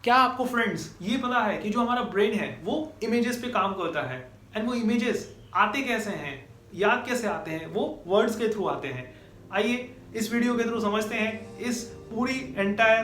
क्या आपको फ्रेंड्स ये पता है कि जो हमारा ब्रेन है वो इमेजेस पे काम करता है एंड वो इमेजेस आते कैसे हैं, याद कैसे आते हैं, वो वर्ड्स के थ्रू आते हैं। आइए इस वीडियो के थ्रू समझते हैं इस पूरी एंटायर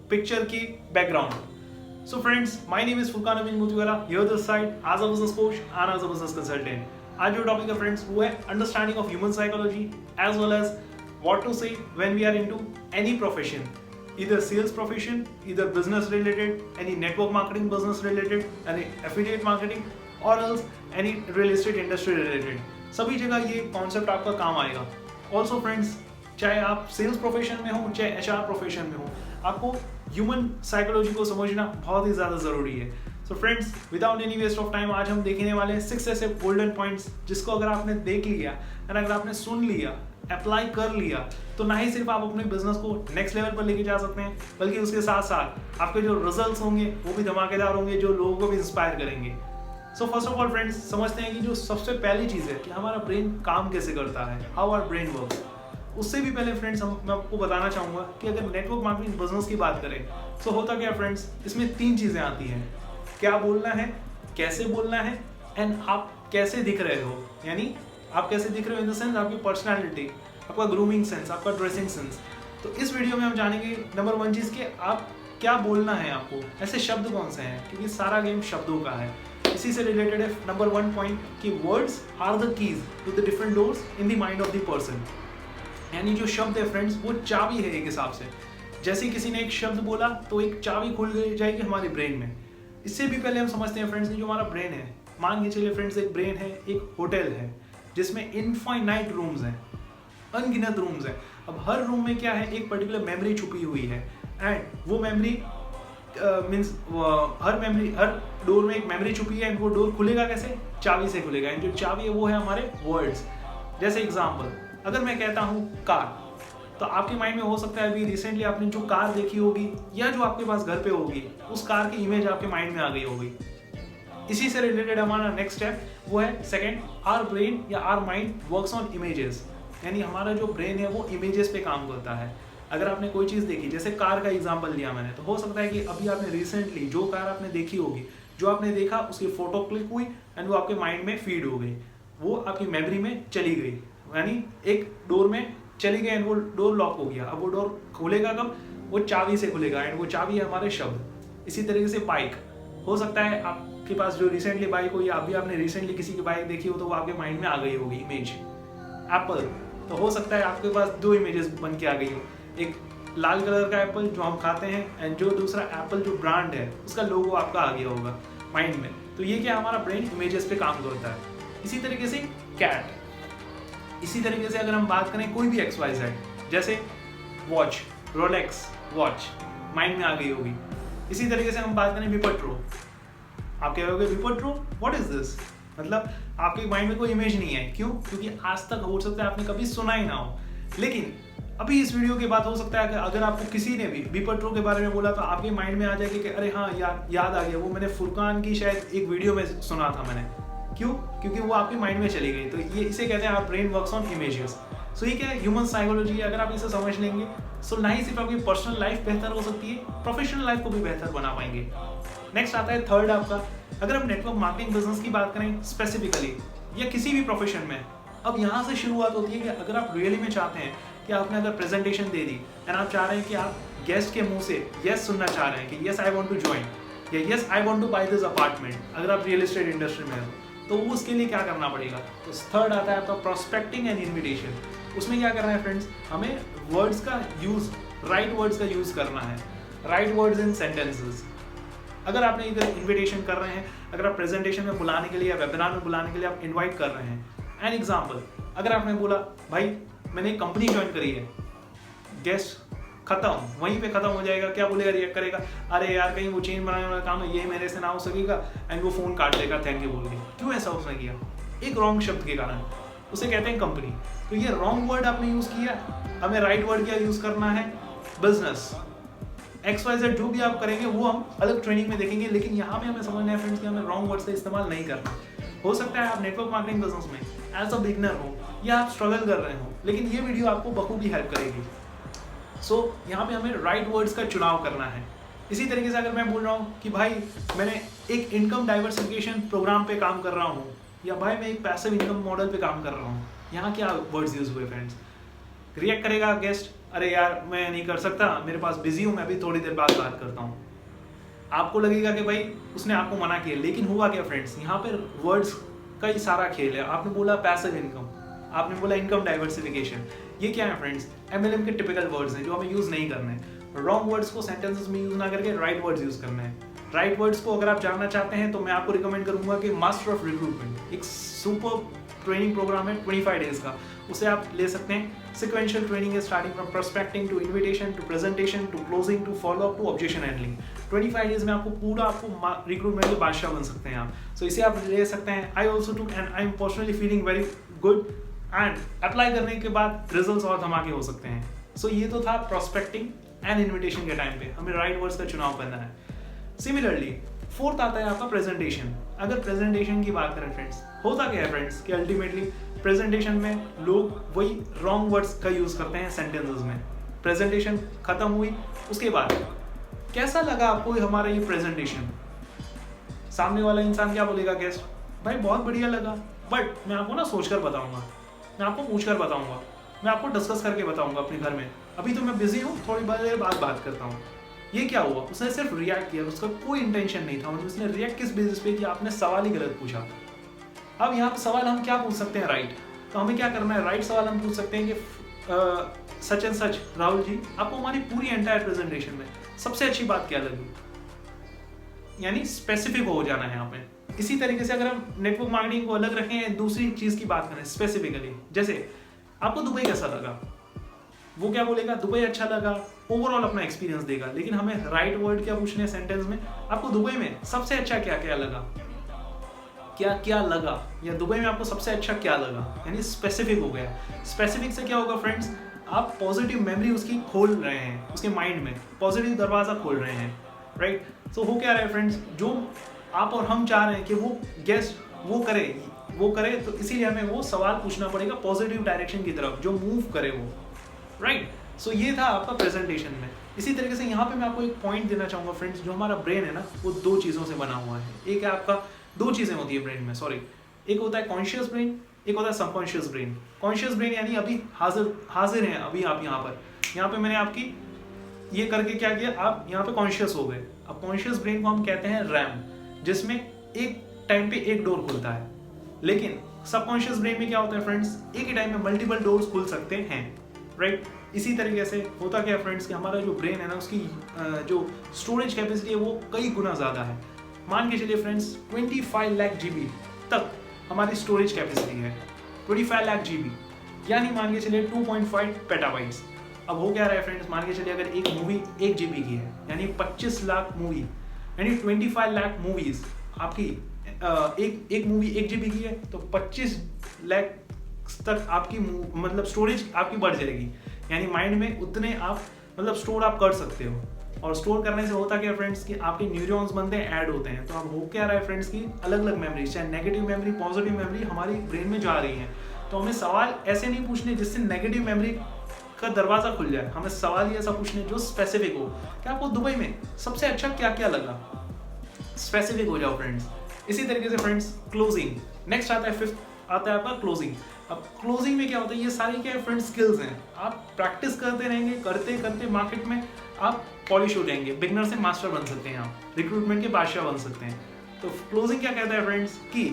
पिक्चर की background. So friends, my name is Furqan Amin Motiwala, here this side as a business coach and as a business consultant. आज जो टॉपिक है फ्रेंड्स वो है understanding of human psychology as well as what to say when we are into any profession, either sales profession, either business related, any network marketing business related, any affiliate marketing or else any real estate industry related। सभी जगह ये concept आपका काम आएगा। Also friends, चाहे आप sales profession में हो चाहे एचआर प्रोफेशन में हो, आपको ह्यूमन साइकोलॉजी को समझना बहुत ही ज़्यादा ज़रूरी है। So friends, without any waste of time आज हम देखने वाले हैं 6 ऐसे गोल्डन पॉइंट्स जिसको अगर आपने देख लिया एंड अगर आपने सुन लिया, अप्लाई कर लिया, तो ना ही सिर्फ आप अपने बिजनेस को नेक्स्ट लेवल पर लेके जा सकते हैं, बल्कि उसके साथ साथ आपके जो रिजल्ट्स होंगे वो भी धमाकेदार होंगे, जो लोगों को भी इंस्पायर करेंगे। So first of all friends, समझते हैं कि जो सबसे पहली चीज़ है कि हमारा ब्रेन काम कैसे करता है, हाउ आवर ब्रेन वर्क्स। उससे भी पहले फ्रेंड्स मैं आपको बताना चाहूँगा कि अगर नेटवर्क मार्केटिंग बिजनेस की बात करें तो होता क्या फ्रेंड्स, इसमें 3 चीज़ें आती हैं। क्या बोलना है, कैसे बोलना है एंड आप कैसे दिख रहे हो, यानी आप कैसे दिख रहे हो इन द सेंस आपकी पर्सनालिटी, आपका ग्रूमिंग सेंस, आपका ड्रेसिंग सेंस। तो इस वीडियो में हम जानेंगे नंबर 1 चीज़ कि आप क्या बोलना है, आपको ऐसे शब्द कौन से हैं, क्योंकि सारा गेम शब्दों का है। इसी से रिलेटेड है नंबर 1 पॉइंट कि words are the keys to the different doors in the mind of the person. यानी जो शब्द है फ्रेंड्स वो चाबी है एक हिसाब से। जैसे किसी ने एक शब्द बोला तो एक चाबी खुल जाएगी हमारे ब्रेन में। इससे भी पहले हम समझते हैं फ्रेंड्स कि जो हमारा ब्रेन है, मान के चलिए फ्रेंड्स एक ब्रेन है, एक होटल है जिसमें इनफाइनाइट रूम्स हैं, अनगिनत रूम्स हैं। अब हर रूम में क्या है, एक पर्टिकुलर मेमोरी छुपी हुई है एंड वो मेमोरी मीन्स हर डोर में एक मेमोरी छुपी है एंड वो डोर खुलेगा कैसे, चाबी से खुलेगा। एंड जो चाबी है वो है हमारे वर्ड्स। जैसे एग्जांपल, अगर मैं कहता हूँ कार, तो आपके माइंड में हो सकता है अभी रिसेंटली आपने जो कार देखी होगी या जो आपके पास घर पे होगी, उस कार की इमेज आपके माइंड में आ गई होगी। इसी से रिलेटेड हमारा नेक्स्ट स्टेप वो है सेकंड, आवर ब्रेन या our mind works on images. यानी हमारा जो ब्रेन है वो इमेजेस पे काम करता है। अगर आपने कोई चीज़ देखी, जैसे कार का एग्जांपल लिया मैंने, तो हो सकता है कि अभी आपने रिसेंटली जो कार आपने देखी होगी, जो आपने देखा उसकी फोटो क्लिक हुई एंड वो आपके माइंड में फीड हो गई, वो आपकी मेमोरी में चली गई, यानी एक डोर में चली गई एंड वो डोर लॉक हो गया। अब वो डोर खुलेगा कब, वो चाबी से खुलेगा एंड वो चाबी है हमारे शब्द। इसी तरीके से बाइक, हो सकता है आपके पास जो रिसेंटली बाइक हो या अभी आपने रिसेंटली किसी की बाइक देखी हो तो वो आपके माइंड में आ गई होगी इमेज। एप्पल, तो हो सकता है आपके पास 2 इमेजेस बन के आ गई हो, एक लाल कलर का एप्पल जो हम खाते हैं एंड जो दूसरा एप्पल जो ब्रांड है उसका लोगो आपका आ गया होगा माइंड में। तो ये क्या, हमारा ब्रेन इमेजेस पे काम करता है। इसी तरीके से कैट, इसी तरीके से अगर हम बात करें कोई भी XYZ, जैसे वॉच, रोलेक्स वॉच माइंड में आ गई होगी। इसी तरीके से हम बात करें विपट्रो, आप कह रहे हो विपट्रो व्हाट इज दिस, मतलब आपके माइंड में कोई इमेज नहीं है। क्यों? क्योंकि आज तक हो सकता है आपने कभी सुना ही ना हो। लेकिन अभी इस वीडियो के बाद हो सकता है कि अगर आपको किसी ने भी विपट्रो के बारे में बोला तो आपके माइंड में आ जाएगी कि अरे हाँ याद आ गया, वो मैंने फुरकान की शायद एक वीडियो में सुना था मैंने। क्यों? क्योंकि वो आपके माइंड में चली गई। तो ये इसे कहते हैं आप ब्रेन वर्क्स ऑन इमेजेस। सो ये क्या है, ह्यूमन साइकोलॉजी। अगर आप इसे समझ लेंगे सो ना ही सिर्फ आपकी पर्सनल लाइफ बेहतर हो सकती है, प्रोफेशनल लाइफ को भी बेहतर बना पाएंगे। नेक्स्ट आता है थर्ड आपका, अगर हम नेटवर्क मार्केटिंग बिजनेस की बात करें स्पेसिफिकली या किसी भी प्रोफेशन में, अब यहाँ से शुरुआत होती है कि अगर आप रियली में चाहते हैं कि आपने अगर प्रेजेंटेशन दे दी एंड आप चाह रहे हैं कि आप गेस्ट के मुंह से यस सुनना चाह रहे हैं कि yes I want to join या yes I want to buy this apartment, अगर आप रियल एस्टेट इंडस्ट्री में हो तो उसके लिए क्या करना पड़ेगा। तो थर्ड आता है आपका प्रोस्पेक्टिंग एंड इन्विटेशन। उसमें क्या करना है फ्रेंड्स, हमें वर्ड्स का यूज, राइट वर्ड्स का यूज करना है, राइट वर्ड्स इन सेंटेंसेस। अगर आपने इधर इन्विटेशन कर रहे हैं, अगर आप प्रेजेंटेशन में बुलाने के लिए या वेबिनार में बुलाने के लिए आप इनवाइट कर रहे हैं, एन एग्जांपल, अगर आपने बोला भाई मैंने एक कंपनी ज्वाइन करी है, गेस्ट खत्म, वहीं पे खत्म हो जाएगा। क्या बोलेगा, रिएक्ट करेगा, अरे यार कहीं वो चेन बनाने वाला काम है, ये मेरे से ना हो सकेगा, एंड वो फोन काट लेगा थैंक यू बोल के। क्यों ऐसा उसने किया, एक रॉन्ग शब्द के कारण, उसे कहते हैं कंपनी। तो ये रॉन्ग वर्ड आपने यूज किया, हमें राइट वर्ड क्या यूज करना है, बिजनेस। XYZ जो भी आप करेंगे वो हम अलग ट्रेनिंग में देखेंगे, लेकिन यहाँ पे हमें समझना है फ्रेंड्स कि हमें रॉन्ग वर्ड्स का इस्तेमाल नहीं करना। हो सकता है आप नेटवर्क मार्केटिंग बिजनेस में एज अ बिगनर हो या आप स्ट्रगल कर रहे हो, लेकिन ये वीडियो आपको बखूबी हेल्प करेगी। सो यहाँ पे हमें राइट वर्ड्स का चुनाव करना है। इसी तरीके से अगर मैं बोल रहा हूँ कि भाई मैंने एक इनकम डाइवर्सिफिकेशन प्रोग्राम पे काम कर रहा हूँ, या भाई मैं एक पैसिव इनकम मॉडल पे काम कर रहा हूँ, यहाँ क्या वर्ड्स यूज हुए फ्रेंड्स? रिएक्ट करेगा गेस्ट, अरे यार मैं नहीं कर सकता, मेरे पास बिजी हूँ, मैं भी थोड़ी देर बाद बात करता हूँ। आपको लगेगा कि भाई उसने आपको मना किया, लेकिन हुआ क्या फ्रेंड्स? यहाँ पर वर्ड्स का ही सारा खेल है। आपने बोला पैसिव इनकम, आपने बोला इनकम डाइवर्सिफिकेशन, ये क्या है फ्रेंड्स? MLM के टिपिकल वर्ड्स हैं जो हमें यूज नहीं करने हैं। रॉन्ग वर्ड्स को सेंटेंसेस में यूज ना करके राइट वर्ड्स यूज करने हैं। राइट वर्ड्स को अगर आप जानना चाहते हैं तो मैं आपको रिकमेंड करूंगा कि मास्टर ऑफ रिक्रूटमेंट एक सुपर ट्रेनिंग प्रोग्राम है 25 डेज का, उसे आप ले सकते हैं। सिक्वेंशियल ट्रेनिंग है, starting from prospecting to invitation to presentation to closing to follow up to objection handling. 25 days में आपको रिक्रूटमेंट के बादशाह बन सकते हैं आप। सो इसे आप ले सकते हैं। I also to and I am personally feeling very good, and apply करने के बाद रिजल्ट्स और धमाके हो सकते हैं। सो ये तो था प्रोस्पेक्टिंग एंड इन्विटेशन के टाइम पे हमें राइट वर्ड्स का चुनाव करना है। सिमिलरली फोर्थ आता है आपका प्रेजेंटेशन। अगर प्रेजेंटेशन की बात करें फ्रेंड्स, होता क्या है फ्रेंड्स कि अल्टीमेटली प्रेजेंटेशन में लोग वही रॉन्ग वर्ड्स का यूज करते हैं सेंटेंसेस में। प्रेजेंटेशन खत्म हुई, उसके बाद कैसा लगा आपको हमारा ये प्रेजेंटेशन? सामने वाला इंसान क्या बोलेगा गेस्ट? भाई बहुत बढ़िया लगा, बट मैं आपको ना सोचकर बताऊंगा, मैं आपको पूछकर बताऊंगा, मैं आपको डिस्कस करके बताऊंगा अपने घर में, अभी तो मैं बिजी हूँ, थोड़ी देर बाद बात करता हूँ। ये क्या हुआ? उसने सिर्फ रिएक्ट किया, उसका कोई इंटेंशन नहीं था। उसने रिएक्ट किस बेसिस पे किया? आपने सवाल ही गलत पूछा। अब यहाँ पे सवाल हम क्या पूछ सकते हैं? राइट। तो हमें क्या करना है? राइट सवाल हम पूछ सकते हैं कि such and such Rahul ji, आपको हमारी पूरी एंटायर प्रेजेंटेशन में सबसे अच्छी बात क्या लगी? यानी स्पेसिफिक हो जाना है यहाँ पे। इसी तरीके से अगर हम नेटवर्क मार्केटिंग को अलग रखें, दूसरी चीज की बात करें स्पेसिफिकली, जैसे आपको दुबई कैसा लगा? वो क्या बोलेगा? दुबई अच्छा लगा, ओवरऑल अपना एक्सपीरियंस देगा। लेकिन हमें राइट वर्ड क्या पूछने हैं सेंटेंस में? आपको दुबई में सबसे अच्छा क्या क्या लगा, क्या क्या लगा, या दुबई में आपको सबसे अच्छा क्या लगा, यानी स्पेसिफिक हो गया। स्पेसिफिक से क्या होगा फ्रेंड्स? आप पॉजिटिव मेमोरी उसकी खोल रहे हैं, उसके माइंड में पॉजिटिव दरवाजा खोल रहे हैं, राइट। सो हो क्या रहा है फ्रेंड्स, जो आप और हम चाह रहे हैं कि वो गेस्ट वो करे, तो इसीलिए हमें वो सवाल पूछना पड़ेगा पॉजिटिव डायरेक्शन की तरफ, जो मूव करे वो, राइट। सो ये था आपका प्रेजेंटेशन में। इसी तरीके से यहाँ पे मैं आपको एक पॉइंट देना चाहूंगा फ्रेंड्स, जो हमारा ब्रेन है ना, वो दो चीज़ों से बना हुआ है। एक है आपका, दो चीज़ें होती है ब्रेन में, सॉरी, एक होता है कॉन्शियस ब्रेन, एक होता है सबकॉन्शियस ब्रेन। कॉन्शियस ब्रेन यानी अभी हाजिर हैं अभी आप यहाँ पे मैंने आपकी ये करके क्या किया, आप यहाँ पे कॉन्शियस हो गए। अब कॉन्शियस ब्रेन को हम कहते हैं रैम, जिसमें एक टाइम पे एक डोर खुलता है। लेकिन सबकॉन्शियस ब्रेन में क्या होता है फ्रेंड्स, एक ही टाइम में मल्टीपल डोर्स खुल सकते हैं, राइट। इसी तरीके से होता क्या है फ्रेंड्स कि हमारा जो ब्रेन है ना, उसकी जो स्टोरेज कैपेसिटी है वो कई गुना ज़्यादा है। मान के चलिए फ्रेंड्स 25 लाख GB तक हमारी स्टोरेज कैपेसिटी है, 25 लाख GB, यानी मान के चलिए 2.5 पेटाबाइट्स। अब हो क्या रहा है फ्रेंड्स, मान के चलिए अगर एक मूवी 1 GB की है, यानी 25 लाख मूवी, यानी 25 लाख मूवीज आपकी एक मूवी 1 GB की है, तो 25 लाख तक आपकी मतलब स्टोरेज आपकी बढ़ जाएगी, यानी माइंड में उतने आप मतलब स्टोर आप कर सकते हो। और स्टोर करने से होता क्या फ्रेंड्स कि आपके न्यूरॉन्स बनते हैं, ऐड होते हैं। तो अब हो क्या रहा है फ्रेंड्स की अलग अलग मेमोरी, चाहे नेगेटिव मेमोरी पॉजिटिव मेमोरी हमारी ब्रेन में जा रही है। तो हमें सवाल ऐसे नहीं पूछने जिससे नेगेटिव मेमोरी का दरवाजा खुल जाए, हमें सवाल ये ऐसा पूछने जो स्पेसिफिक हो। क्या आपको दुबई में सबसे अच्छा क्या क्या लगा? स्पेसिफिक हो जाओ फ्रेंड्स। इसी तरीके से फ्रेंड्स क्लोजिंग, नेक्स्ट आता है फिफ्थ, आता है आपका क्लोजिंग। अब क्लोजिंग में क्या होता है, ये सारी क्या है फ्रेंड्स स्किल्स हैं, आप प्रैक्टिस करते रहेंगे, करते करते मार्केट में आप पॉलिश हो जाएंगे, बिगनर से मास्टर बन सकते हैं, आप रिक्रूटमेंट के बादशाह बन सकते हैं। तो क्लोजिंग क्या कहता है फ्रेंड्स कि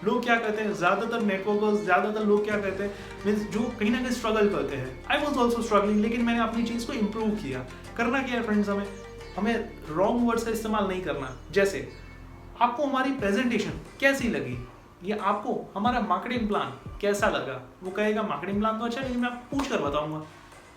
लोग क्या कहते हैं, ज़्यादातर नेटवर्कर्स, ज़्यादातर लोग क्या कहते हैं, मीन्स जो कहीं ना कहीं स्ट्रगल करते हैं। आई वॉज ऑल्सो स्ट्रगलिंग, लेकिन मैंने अपनी चीज़ को इम्प्रूव किया। करना क्या है फ्रेंड्स, हमें रॉन्ग वर्ड्स का इस्तेमाल नहीं करना। जैसे आपको हमारी प्रेजेंटेशन कैसी लगी, ये आपको हमारा मार्केटिंग प्लान कैसा लगा? वो कहेगा मार्केटिंग प्लान तो अच्छा है, लेकिन मैं पूछ कर बताऊंगा।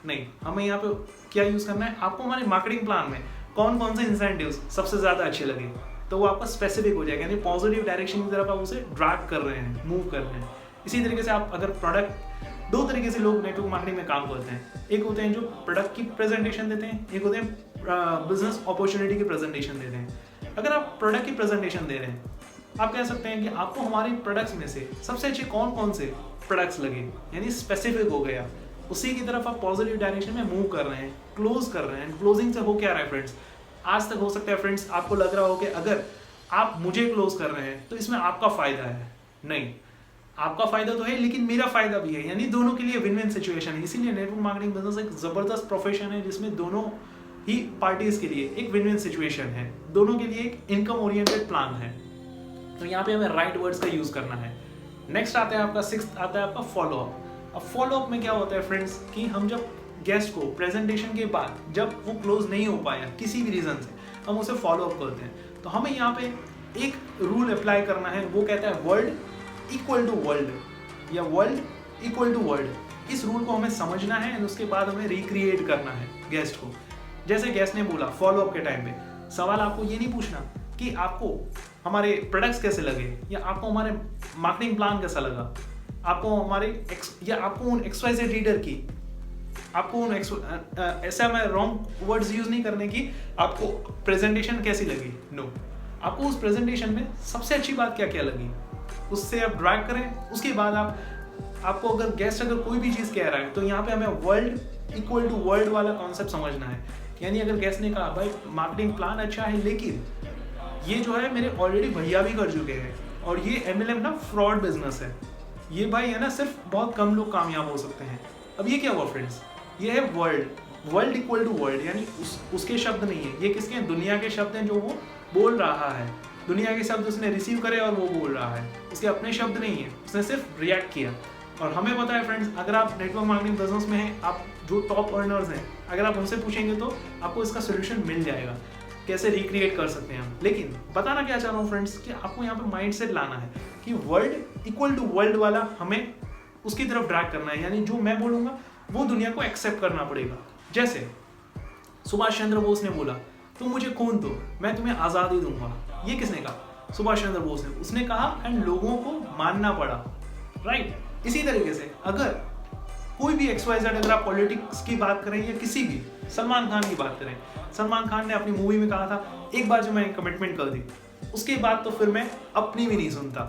नहीं, हमें यहाँ पे क्या यूज़ करना है, आपको हमारे मार्केटिंग प्लान में कौन कौन से इंसेंटिव्स सबसे ज़्यादा अच्छे लगे, तो वो आपका स्पेसिफिक हो जाएगा, यानी पॉजिटिव डायरेक्शन की तरफ आप उसे ड्रैग कर रहे हैं, मूव कर रहे हैं। इसी तरीके से आप अगर प्रोडक्ट, दो तरीके से लोग नेटवर्क मार्केटिंग में काम करते हैं। एक होते हैं जो प्रोडक्ट की प्रेजेंटेशन देते हैं, एक होते हैं बिजनेस अपॉर्चुनिटी की प्रेजेंटेशन देते हैं। अगर आप प्रोडक्ट की प्रेजेंटेशन दे रहे हैं, आप कह सकते हैं कि आपको हमारे प्रोडक्ट्स में से सबसे अच्छे कौन कौन से प्रोडक्ट्स लगे, यानी स्पेसिफिक हो गया, उसी की तरफ आप पॉजिटिव डायरेक्शन में मूव कर रहे हैं, क्लोज कर रहे हैं। क्लोजिंग से हो क्या रहा है फ्रेंड्स, आज तक हो सकता है फ्रेंड्स आपको लग रहा हो कि अगर आप मुझे क्लोज कर रहे हैं तो इसमें आपका फायदा है। नहीं, आपका फायदा तो है लेकिन मेरा फायदा भी है, यानी दोनों के लिए विन विन सिचुएशन है। इसीलिए नेटवर्क मार्केटिंग बिजनेस एक जबरदस्त प्रोफेशन है जिसमें दोनों ही पार्टीज के लिए एक विन विन सिचुएशन है, दोनों के लिए एक इनकम ओरिएंटेड प्लान है। तो यहाँ पे हमें राइट वर्ड्स का यूज करना है। नेक्स्ट आता है आपका सिक्स्थ आता है आपका फॉलोअप। अब फॉलोअप में क्या होता है फ्रेंड्स कि हम जब गेस्ट को प्रेजेंटेशन के बाद जब वो क्लोज नहीं हो पाया किसी भी रीजन से, हम उसे फॉलोअप करते हैं। तो हमें यहाँ पे एक रूल अप्लाई करना है, वो कहता है वर्ड इक्वल टू वर्ल्ड या वर्ल्ड इक्वल टू वर्ड। इस रूल को हमें समझना है और उसके बाद हमें रिक्रिएट करना है गेस्ट को। जैसे गेस्ट ने बोला फॉलोअप के टाइम पे, सवाल आपको ये नहीं पूछना कि आपको हमारे प्रोडक्ट्स कैसे लगे या आपको हमारे मार्केटिंग प्लान कैसा लगा, आपको हमारे या आपको उन XYZ रीडर की, आपको उन ऐसा मैं रॉन्ग वर्ड्स यूज नहीं करने की, आपको प्रेजेंटेशन कैसी लगी। नो, आपको उस प्रेजेंटेशन में सबसे अच्छी बात क्या क्या लगी उससे आप ड्रैग करें। उसके बाद आपको अगर गेस्ट अगर कोई भी चीज़ कह रहा है तो यहाँ पे हमें वर्ल्ड इक्वल टू वर्ल्ड वाला कॉन्सेप्ट समझना है। यानी अगर गेस्ट ने कहा भाई मार्केटिंग प्लान अच्छा है लेकिन ये जो है मेरे ऑलरेडी भैया भी कर चुके हैं और ये MLM ना फ्रॉड बिजनेस है, ये भाई है ना सिर्फ बहुत कम लोग कामयाब हो सकते हैं। अब ये क्या हुआ फ्रेंड्स, ये है वर्ल्ड इक्वल टू वर्ल्ड, यानी उसके शब्द नहीं है, ये किसके हैं, दुनिया के शब्द हैं जो वो बोल रहा है, दुनिया के शब्द उसने रिसीव करे और वो बोल रहा है, उसके अपने शब्द नहीं है, उसने सिर्फ रिएक्ट किया। और हमें पता है फ्रेंड्स, अगर आप नेटवर्क मार्केटिंग बिजनेस में हैं, आप जो टॉप अर्नर्स हैं, अगर आप उनसे पूछेंगे तो आपको इसका सोल्यूशन मिल जाएगा, कैसे रिक्रिएट कर सकते हैं हम। लेकिन बताना क्या चाह रहा हूँ फ्रेंड्स कि आपको यहाँ पे माइंड सेट लाना है कि वर्ल्ड इक्वल टू वर्ल्ड वाला हमें उसकी तरफ ड्रैग करना है, यानी जो मैं बोलूँगा वो दुनिया को एक्सेप्ट करना पड़ेगा। जैसे सुभाष चंद्र बोस ने बोला तुम मुझे खून दो मैं तुम्हें आज़ादी दूंगा, ये किसने कहा, सुभाष चंद्र बोस ने, उसने कहा एंड लोगों को मानना पड़ा, राइट। इसी तरीके से अगर कोई भी XYZ, अगर आप पॉलिटिक्स की बात करें या किसी भी, सलमान खान की बात करें, सलमान खान ने अपनी मूवी में कहा था एक बार जो मैंने कमिटमेंट कर दी उसके बाद तो फिर मैं अपनी भी नहीं सुनता,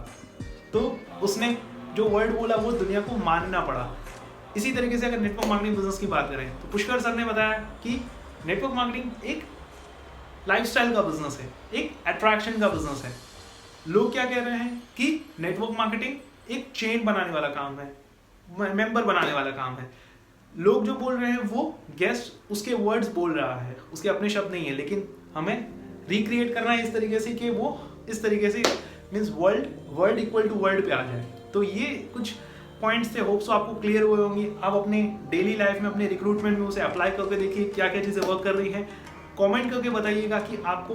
तो उसने जो वर्ड बोला वो दुनिया को मानना पड़ा। इसी तरीके से अगर नेटवर्क मार्केटिंग बिजनेस की बात करें तो पुष्कर सर ने बताया कि नेटवर्क मार्केटिंग एक लाइफस्टाइल का बिजनेस है, एक अट्रैक्शन का बिजनेस है। लोग क्या कह रहे हैं कि नेटवर्क मार्केटिंग एक चेन बनाने वाला काम है, मेंबर बनाने वाला काम है। लोग जो बोल रहे हैं वो गेस्ट उसके वर्ड्स बोल रहा है, उसके अपने शब्द नहीं है, लेकिन हमें रिक्रिएट करना है इस तरीके से कि वो इस तरीके से means world equal to world पे आ जाए। तो ये कुछ पॉइंट्स थे, होप सो आपको क्लियर हुए होंगे। आप अपने डेली लाइफ में, अपने रिक्रूटमेंट में उसे अप्लाई करके देखिए क्या क्या चीज़ें वर्क कर रही हैं। कमेंट करके बताइएगा कि आपको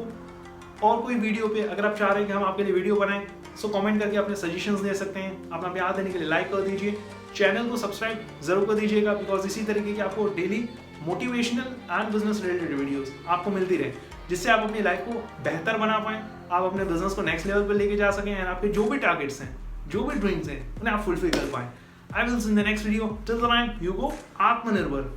और कोई वीडियो पे अगर आप चाह रहे हैं कि हम आपके लिए वीडियो बनाएं, सो कमेंट करके अपने सजेशंस दे सकते हैं। अपना प्यार देने के लिए लाइक कर दीजिए, चैनल को सब्सक्राइब जरूर कर दीजिएगा, बिकॉज इसी तरीके की आपको daily motivational and business related videos आपको मिलती रहे, जिससे आप अपनी लाइफ को बेहतर बना पाएं, आप अपने बिजनेस को नेक्स्ट लेवल पर लेके जा सकें एंड आपके जो भी टारगेट्स हैं, जो भी ड्रीम्स हैं, उन्हें आप फुलफिल कर पाएं। I will see in the next video. Till the time you go आत्मनिर्भर।